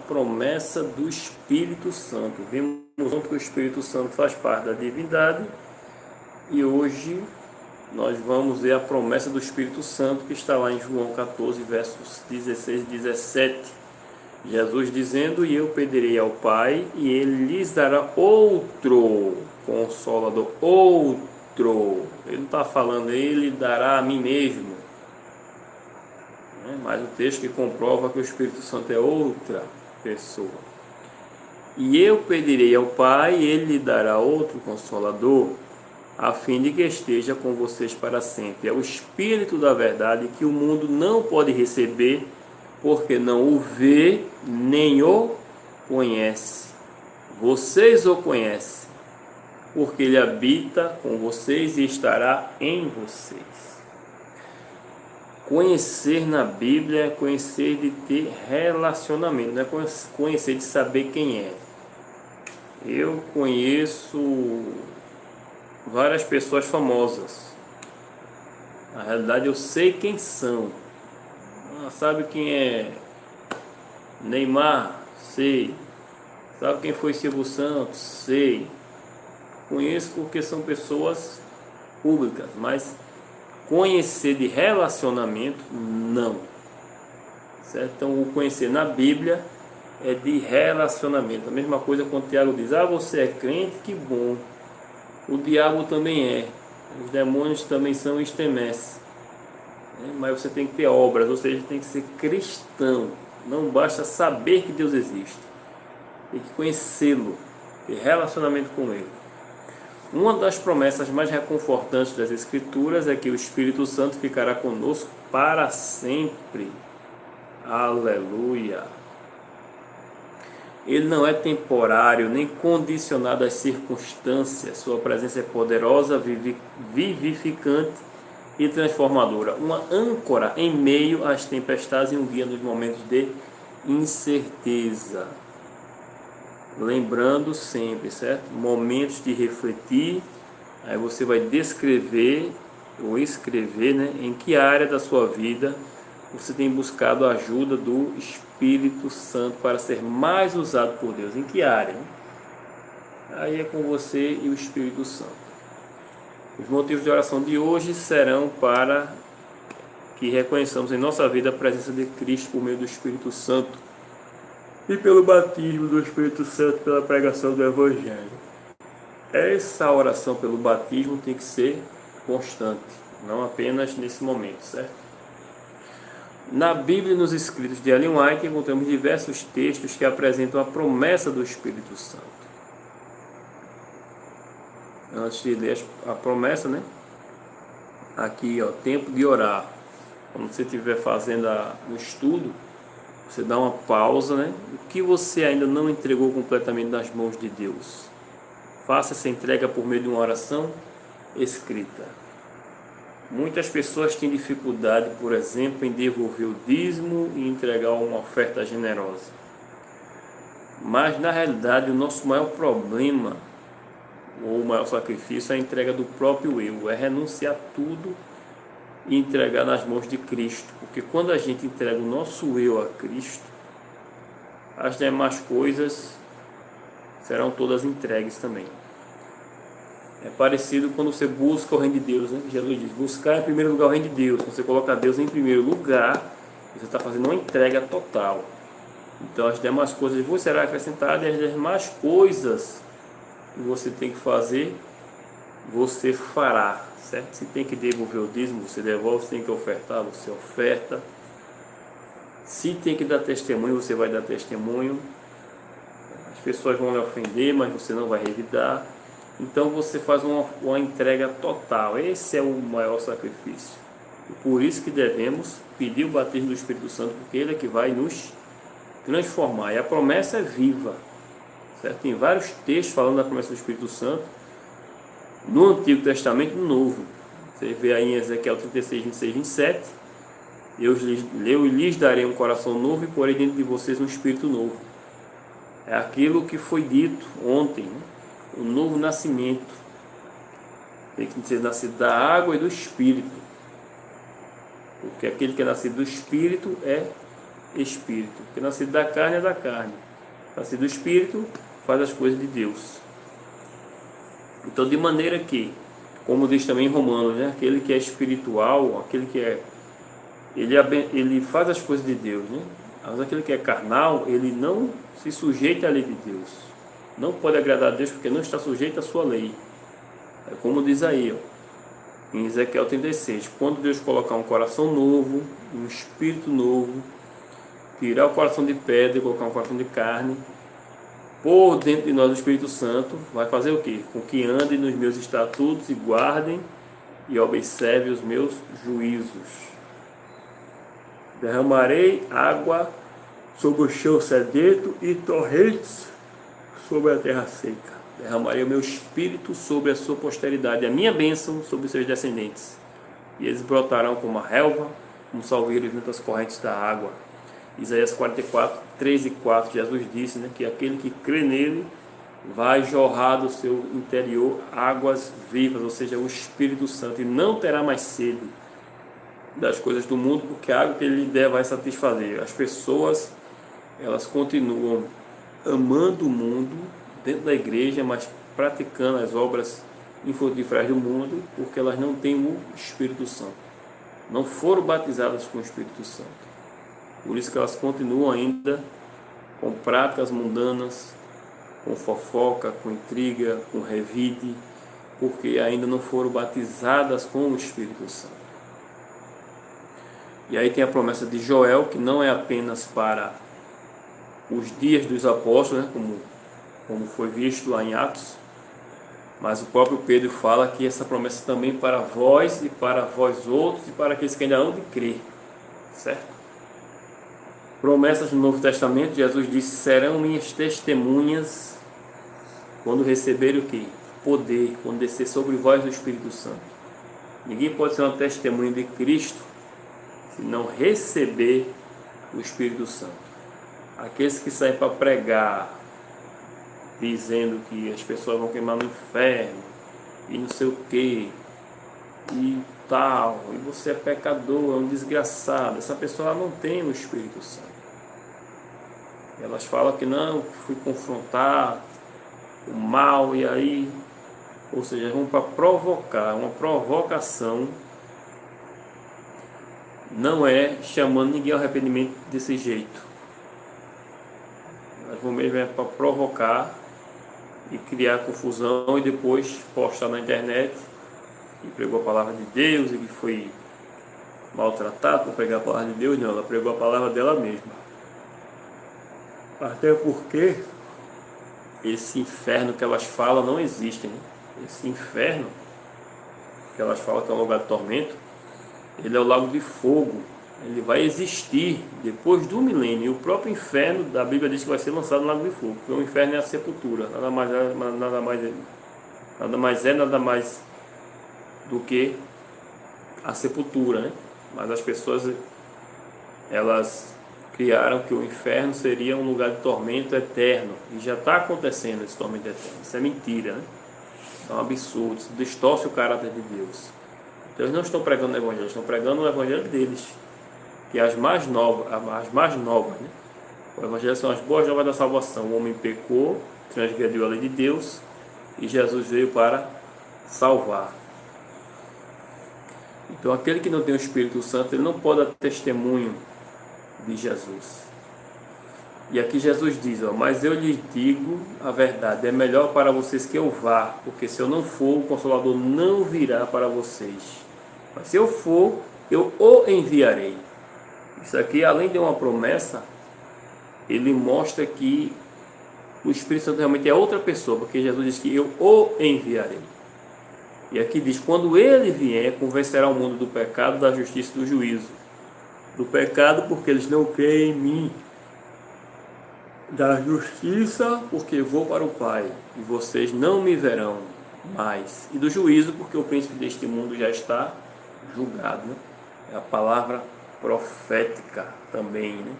promessa do Espírito Santo. Vimos que o Espírito Santo faz parte da divindade e hoje nós vamos ver a promessa do Espírito Santo que está lá em João 14, versos 16 e 17. Jesus dizendo: e eu pedirei ao Pai e ele lhes dará outro Consolador, outro. Ele não está falando ele dará a mim mesmo, mas o texto que comprova que o Espírito Santo é outra pessoa. E eu pedirei ao Pai e ele lhe dará outro Consolador, a fim de que esteja com vocês para sempre. É o Espírito da verdade que o mundo não pode receber, porque não o vê nem o conhece. Vocês o conhecem, porque ele habita com vocês e estará em vocês. Conhecer na Bíblia é conhecer de ter relacionamento, não é conhecer de saber quem é. Eu conheço várias pessoas famosas. Na realidade eu sei quem são. Sabe quem é Neymar? Sei. Sabe quem foi Silvio Santos? Sei. Conheço porque são pessoas públicas, mas conhecer de relacionamento, não. Certo? Então, o conhecer na Bíblia é de relacionamento. A mesma coisa quando Tiago diz: você é crente, que bom. O diabo também é. Os demônios também são estremecem. Mas você tem que ter obras, ou seja, tem que ser cristão. Não basta saber que Deus existe. Tem que conhecê-lo, ter relacionamento com ele. Uma das promessas mais reconfortantes das Escrituras é que o Espírito Santo ficará conosco para sempre. Aleluia! Ele não é temporário, nem condicionado às circunstâncias. Sua presença é poderosa, vivificante e transformadora. Uma âncora em meio às tempestades e um guia nos momentos de incerteza. Lembrando sempre, certo? Momentos de refletir, aí você vai descrever ou escrever, em que área da sua vida você tem buscado a ajuda do Espírito Santo para ser mais usado por Deus. Em que área? Aí é com você e o Espírito Santo. Os motivos de oração de hoje serão para que reconheçamos em nossa vida a presença de Cristo por meio do Espírito Santo e pelo batismo do Espírito Santo pela pregação do Evangelho. Essa oração pelo batismo tem que ser constante, não apenas nesse momento, certo? Na Bíblia e nos escritos de Ellen White encontramos diversos textos que apresentam a promessa do Espírito Santo. Antes de ler a promessa, aqui, tempo de orar. Quando você estiver fazendo o estudo, você dá uma pausa, O que você ainda não entregou completamente nas mãos de Deus? Faça essa entrega por meio de uma oração escrita. Muitas pessoas têm dificuldade, por exemplo, em devolver o dízimo e entregar uma oferta generosa. Mas, na realidade, o nosso maior problema, ou o maior sacrifício, é a entrega do próprio eu, é renunciar tudo e entregar nas mãos de Cristo, porque quando a gente entrega o nosso eu a Cristo, as demais coisas serão todas entregues também. É parecido quando você busca o reino de Deus, Jesus diz: buscar em primeiro lugar o reino de Deus. Quando você coloca Deus em primeiro lugar, você está fazendo uma entrega total. Então as demais coisas vos serão acrescentadas, e as demais coisas que você tem que fazer, você fará, certo? Se tem que devolver o dízimo, você devolve. Se tem que ofertar, você oferta. Se tem que dar testemunho, você vai dar testemunho. As pessoas vão lhe ofender, mas você não vai revidar. Então você faz uma entrega total. Esse é o maior sacrifício. E por isso que devemos pedir o batismo do Espírito Santo, porque ele é que vai nos transformar. E a promessa é viva, certo? Tem vários textos falando da promessa do Espírito Santo no Antigo Testamento e no Novo. Você vê aí em Ezequiel 36, 26, 27. Eu lhes darei um coração novo e porei dentro de vocês um espírito novo. É aquilo que foi dito ontem, o novo nascimento. Tem que ser nascido da água e do Espírito. Porque aquele que é nascido do Espírito é espírito. Porque nascido da carne é da carne. Nascido do espírito faz as coisas de Deus. Então, de maneira que, como diz também em Romanos, né? Aquele que é espiritual, aquele que é... Ele faz as coisas de Deus, né? Mas aquele que é carnal, ele não se sujeita à lei de Deus. Não pode agradar a Deus porque não está sujeito à sua lei. É como diz aí, ó, em Ezequiel 36, quando Deus colocar um coração novo, um espírito novo, tirar o coração de pedra e colocar um coração de carne, por dentro de nós o Espírito Santo, vai fazer o quê? Com que andem nos meus estatutos e guardem e observem os meus juízos. Derramarei água sobre o chão sedento e torrentes sobre a terra seca. Derramarei o meu espírito sobre a sua posteridade, a minha bênção sobre os seus descendentes. E eles brotarão como a relva, como salgueiros junto às correntes da água. Isaías 44, 3 e 4, Jesus disse, né, que aquele que crê nele vai jorrar do seu interior águas vivas, ou seja, o Espírito Santo, e não terá mais sede das coisas do mundo, porque a água que ele lhe der vai satisfazer. As pessoas, elas continuam amando o mundo dentro da igreja, mas praticando as obras infrutíferas do mundo, porque elas não têm o Espírito Santo. Não foram batizadas com o Espírito Santo. Por isso que elas continuam ainda com práticas mundanas, com fofoca, com intriga, com revide, porque ainda não foram batizadas com o Espírito Santo. E aí tem a promessa de Joel, que não é apenas para os dias dos apóstolos, né, como foi visto lá em Atos, mas o próprio Pedro fala que essa promessa também para vós e para vós outros e para aqueles que ainda hão de crer, certo? Promessas no Novo Testamento, Jesus disse, serão minhas testemunhas quando receberem o quê? Poder, quando descer sobre vós o Espírito Santo. Ninguém pode ser uma testemunha de Cristo se não receber o Espírito Santo. Aqueles que saem para pregar, dizendo que as pessoas vão queimar no inferno, e não sei o que, e tal, e você é pecador, é um desgraçado, essa pessoa não tem o Espírito Santo. Elas falam que não, fui confrontar o mal, e aí, ou seja, vão para provocar, uma provocação, não é chamando ninguém ao arrependimento desse jeito. Elas vão mesmo para provocar e criar confusão e depois postar na internet que pregou a palavra de Deus e que foi maltratado por pregar a palavra de Deus. Não, ela pregou a palavra dela mesma. Até porque esse inferno que elas falam não existe, né? Esse inferno que elas falam que é um lugar de tormento, ele é o lago de fogo. Ele vai existir depois do milênio. E o próprio inferno da Bíblia diz que vai ser lançado no lago de fogo. Porque o inferno é a sepultura. Nada mais do que a sepultura, né? Mas as pessoas, elas criaram que o inferno seria um lugar de tormento eterno. E já está acontecendo esse tormento eterno. Isso é mentira, né? É um absurdo. Isso distorce o caráter de Deus. Então eles não estão pregando o evangelho, estão pregando o evangelho deles, que é as mais novas, né? O evangelho são as boas novas da salvação. O homem pecou, transgrediu a lei de Deus e Jesus veio para salvar. Então aquele que não tem o Espírito Santo, ele não pode dar testemunho de Jesus. E aqui Jesus diz, ó, mas eu lhes digo a verdade, é melhor para vocês que eu vá, porque se eu não for, o Consolador não virá para vocês. Mas se eu for, eu o enviarei. Isso aqui, além de uma promessa, ele mostra que o Espírito Santo realmente é outra pessoa, porque Jesus diz que eu o enviarei. E aqui diz, quando ele vier, convencerá o mundo do pecado, da justiça e do juízo. Do pecado, porque eles não creem em mim. Da justiça, porque vou para o Pai, e vocês não me verão mais. E do juízo, porque o príncipe deste mundo já está julgado, né? É a palavra profética também, né?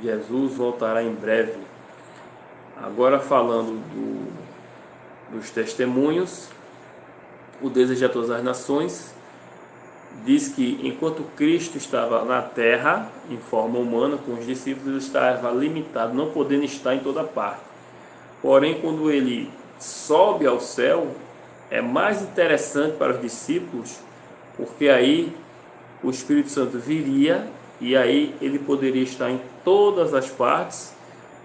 Jesus voltará em breve. Agora falando dos testemunhos, o desejo a todas as nações, diz que enquanto Cristo estava na terra, em forma humana, com os discípulos, ele estava limitado, não podendo estar em toda parte. Porém, quando ele sobe ao céu, é mais interessante para os discípulos, porque aí o Espírito Santo viria e aí ele poderia estar em todas as partes,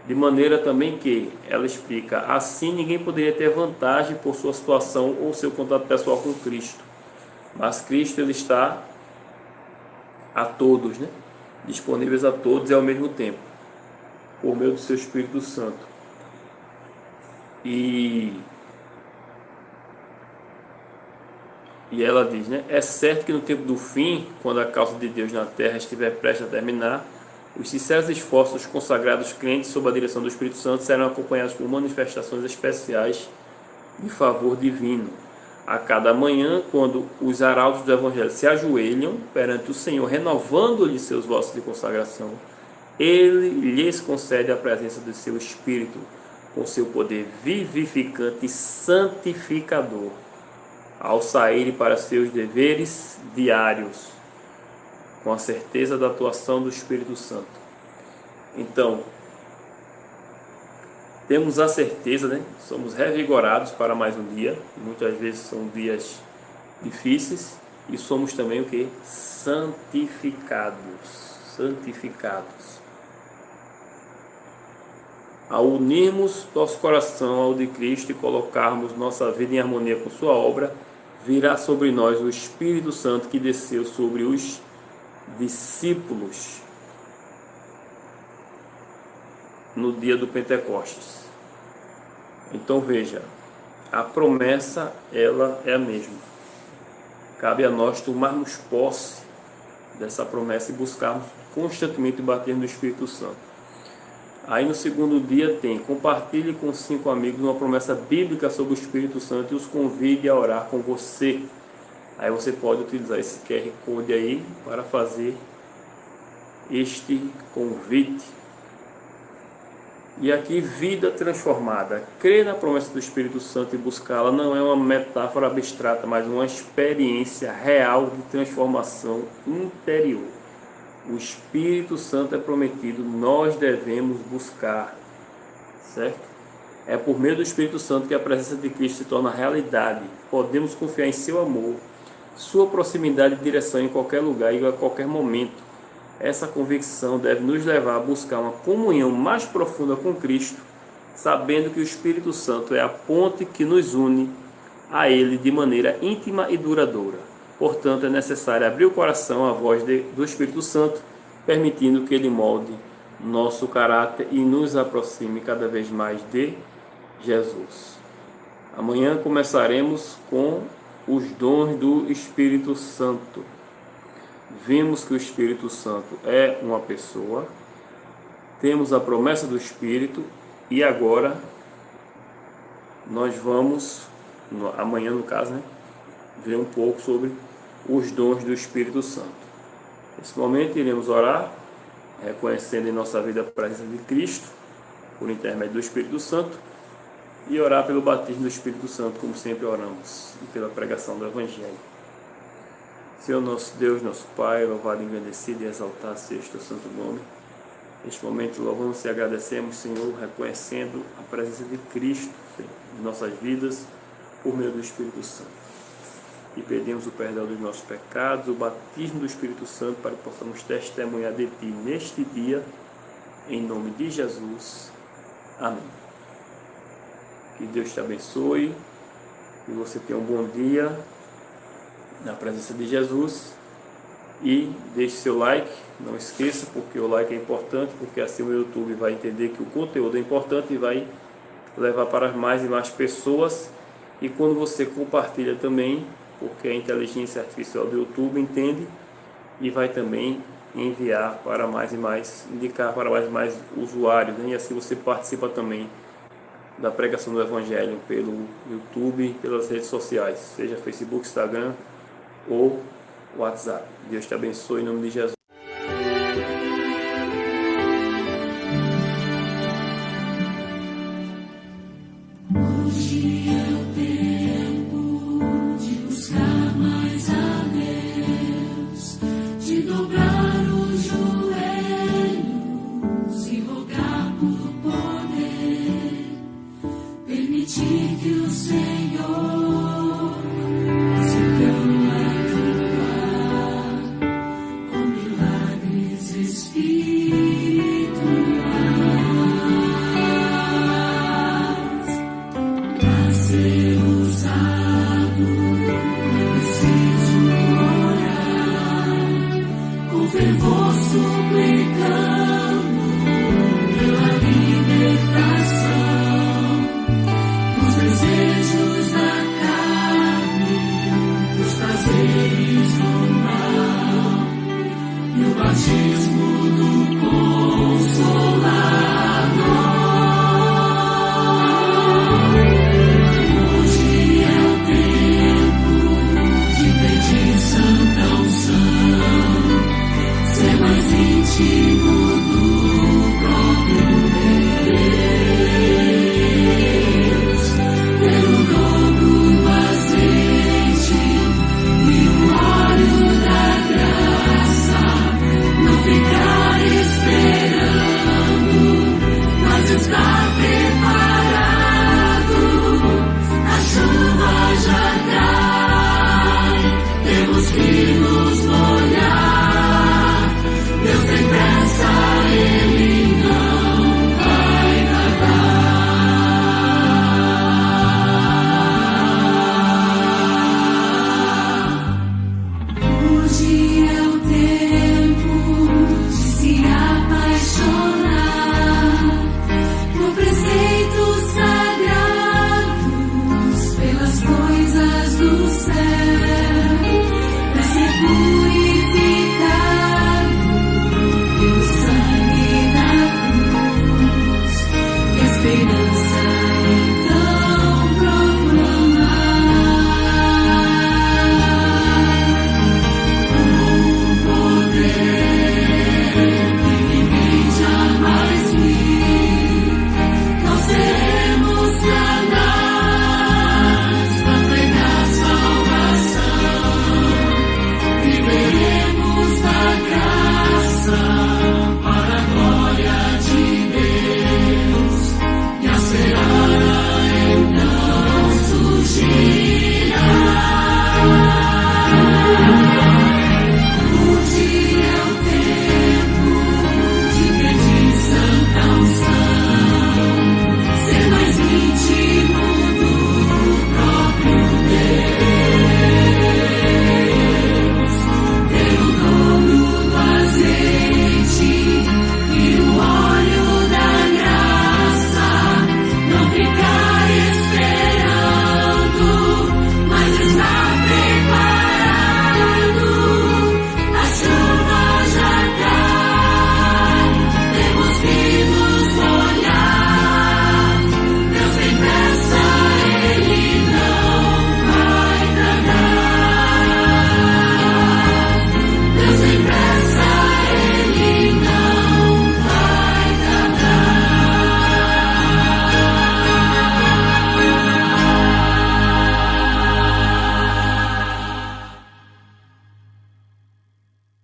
de maneira também que, ela explica, assim ninguém poderia ter vantagem por sua situação ou seu contato pessoal com Cristo. Mas Cristo, ele está a todos, né? Disponíveis a todos e ao mesmo tempo, por meio do seu Espírito Santo. E ela diz, né? É certo que no tempo do fim, quando a causa de Deus na terra estiver prestes a terminar, os sinceros esforços dos consagrados crentes sob a direção do Espírito Santo serão acompanhados por manifestações especiais de favor divino. A cada manhã, quando os arautos do Evangelho se ajoelham perante o Senhor, renovando-lhes seus votos de consagração, Ele lhes concede a presença do seu Espírito, com seu poder vivificante e santificador, ao saírem para seus deveres diários, com a certeza da atuação do Espírito Santo. Então, temos a certeza, né? Somos revigorados para mais um dia. Muitas vezes são dias difíceis. E somos também o que? Santificados. Santificados. Ao unirmos nosso coração ao de Cristo e colocarmos nossa vida em harmonia com sua obra, virá sobre nós o Espírito Santo que desceu sobre os discípulos no dia do Pentecostes. Então veja, a promessa, ela é a mesma. Cabe a nós tomarmos posse dessa promessa e buscarmos constantemente bater no Espírito Santo. Aí no segundo dia tem: compartilhe com 5 amigos uma promessa bíblica sobre o Espírito Santo e os convide a orar com você. Aí você pode utilizar esse QR Code aí para fazer este convite. E aqui, vida transformada. Crer na promessa do Espírito Santo e buscá-la não é uma metáfora abstrata, mas uma experiência real de transformação interior. O Espírito Santo é prometido, nós devemos buscar, certo? É por meio do Espírito Santo que a presença de Cristo se torna realidade. Podemos confiar em seu amor, sua proximidade e direção em qualquer lugar e a qualquer momento. Essa convicção deve nos levar a buscar uma comunhão mais profunda com Cristo, sabendo que o Espírito Santo é a ponte que nos une a Ele de maneira íntima e duradoura. Portanto, é necessário abrir o coração à voz do Espírito Santo, permitindo que Ele molde nosso caráter e nos aproxime cada vez mais de Jesus. Amanhã começaremos com os dons do Espírito Santo. Vimos que o Espírito Santo é uma pessoa, temos a promessa do Espírito e agora nós vamos, amanhã no caso, né, ver um pouco sobre os dons do Espírito Santo. Nesse momento iremos orar, reconhecendo em nossa vida a presença de Cristo, por intermédio do Espírito Santo, e orar pelo batismo do Espírito Santo, como sempre oramos, e pela pregação do Evangelho. Senhor nosso Deus, nosso Pai, louvado, engrandecido e exaltado seja o teu santo nome. Neste momento louvamos e agradecemos, Senhor, reconhecendo a presença de Cristo, Senhor, em nossas vidas, por meio do Espírito Santo. E pedimos o perdão dos nossos pecados, o batismo do Espírito Santo, para que possamos testemunhar de Ti neste dia, em nome de Jesus. Amém. Que Deus te abençoe, que você tenha um bom dia na presença de Jesus, e deixe seu like, não esqueça, porque o like é importante, porque assim o YouTube vai entender que o conteúdo é importante e vai levar para mais e mais pessoas. E quando você compartilha também, porque a inteligência artificial do YouTube entende e vai também enviar para mais e mais, indicar para mais e mais usuários, né? E assim você participa também da pregação do Evangelho pelo YouTube, pelas redes sociais, seja Facebook, Instagram ou WhatsApp. Deus te abençoe em nome de Jesus. Hoje é o tempo de buscar mais a Deus. permitir que o Senhor possa então atuar com milagres espirituais para ser usado. Preciso orar com fervor, suplicando pela libertação dos desejos da carne, dos prazeres do mal e o batismo do Consolador. Hoje é o tempo de pedir santa unção, ser mais íntimo do próprio Deus, ter o dobro do azeite e o óleo da graça, não ficar esperando, mas estar preparado. A chuva já cai, temos que nos molhar. Deus tem pressa, Ele não vai tardar. Hoje é o tempo de se apaixonar por preceitos sagrados, pelas coisas do céu, para ser purificado pelo sangue da cruz, e a esperança então proclamar com poder que ninguém jamais viu. Nós seremos canais para pregar salvação, viveremos da graça para a glória de Deus, e a seara então surgirá. Hoje é o tempo de pedir santa unção, ser mais íntimo do próprio Deus, ter o dobro do azeite e o óleo da graça, não ficar esperando, mas estar preparado. A chuva já cai, temos que nos molhar. Deus tem pressa, Ele não vai tardar. Deus tem pressa, Ele não vai tardar.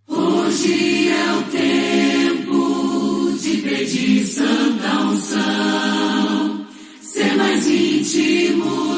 Hoje é o tempo de pedir santa unção, ser mais íntimo